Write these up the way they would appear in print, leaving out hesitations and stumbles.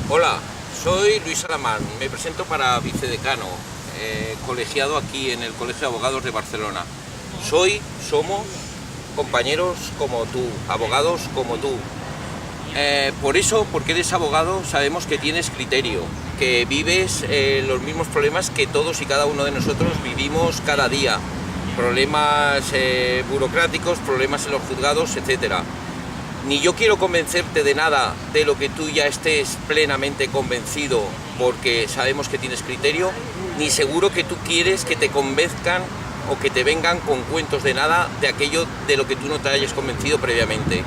Hola, soy Luis Alamán, me presento para vicedecano, colegiado aquí en el Colegio de Abogados de Barcelona. Somos compañeros como tú, abogados como tú. Porque eres abogado, sabemos que tienes criterio, que vives los mismos problemas que todos y cada uno de nosotros vivimos cada día. Problemas burocráticos, problemas en los juzgados, etcétera. Ni yo quiero convencerte de nada de lo que tú ya estés plenamente convencido porque sabemos que tienes criterio, ni seguro que tú quieres que te convenzcan o que te vengan con cuentos de nada de aquello de lo que tú no te hayas convencido previamente.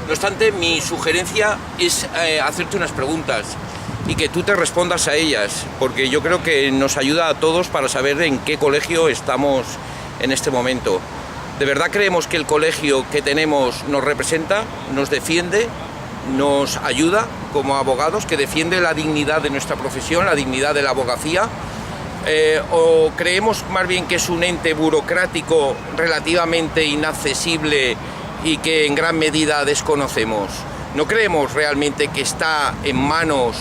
No obstante, mi sugerencia es hacerte unas preguntas y que tú te respondas a ellas, porque yo creo que nos ayuda a todos para saber en qué colegio estamos en este momento. ¿De verdad creemos que el colegio que tenemos nos representa, nos defiende, nos ayuda como abogados, que defiende la dignidad de nuestra profesión, la dignidad de la abogacía? ¿O creemos más bien que es un ente burocrático relativamente inaccesible y que en gran medida desconocemos? ¿No creemos realmente que está en manos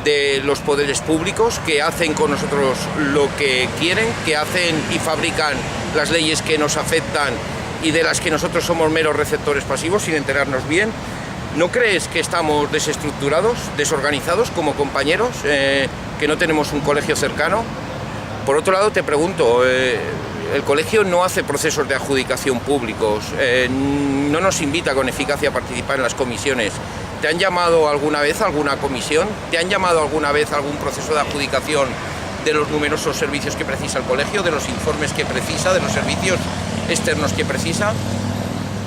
de los poderes públicos, que hacen con nosotros lo que quieren, que hacen y fabrican las leyes que nos afectan y de las que nosotros somos meros receptores pasivos sin enterarnos bien? ¿No crees que estamos desestructurados, desorganizados como compañeros, que no tenemos un colegio cercano? Por otro lado, te pregunto, el colegio no hace procesos de adjudicación públicos, no nos invita con eficacia a participar en las comisiones. ¿Te han llamado alguna vez a alguna comisión? ¿Te han llamado alguna vez a algún proceso de adjudicación de los numerosos servicios que precisa el colegio, de los informes que precisa, de los servicios externos que precisa?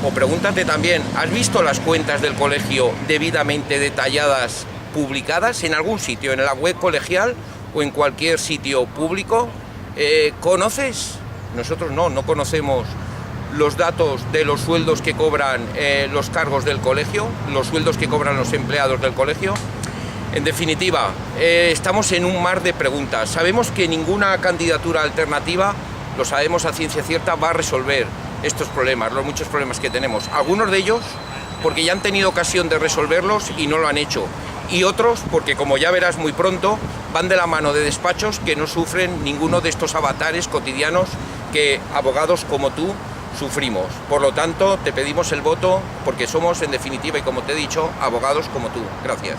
O pregúntate también, ¿has visto las cuentas del colegio debidamente detalladas, publicadas en algún sitio, en la web colegial o en cualquier sitio público? ¿Conoces? Nosotros no conocemos los datos de los sueldos que cobran los cargos del colegio, los sueldos que cobran los empleados del colegio. En definitiva, estamos en un mar de preguntas. Sabemos que ninguna candidatura alternativa, lo sabemos a ciencia cierta, va a resolver estos problemas, los muchos problemas que tenemos. Algunos de ellos porque ya han tenido ocasión de resolverlos y no lo han hecho. Y otros porque, como ya verás muy pronto, van de la mano de despachos que no sufren ninguno de estos avatares cotidianos que abogados como tú sufrimos. Por lo tanto, te pedimos el voto porque somos, en definitiva, y como te he dicho, abogados como tú. Gracias.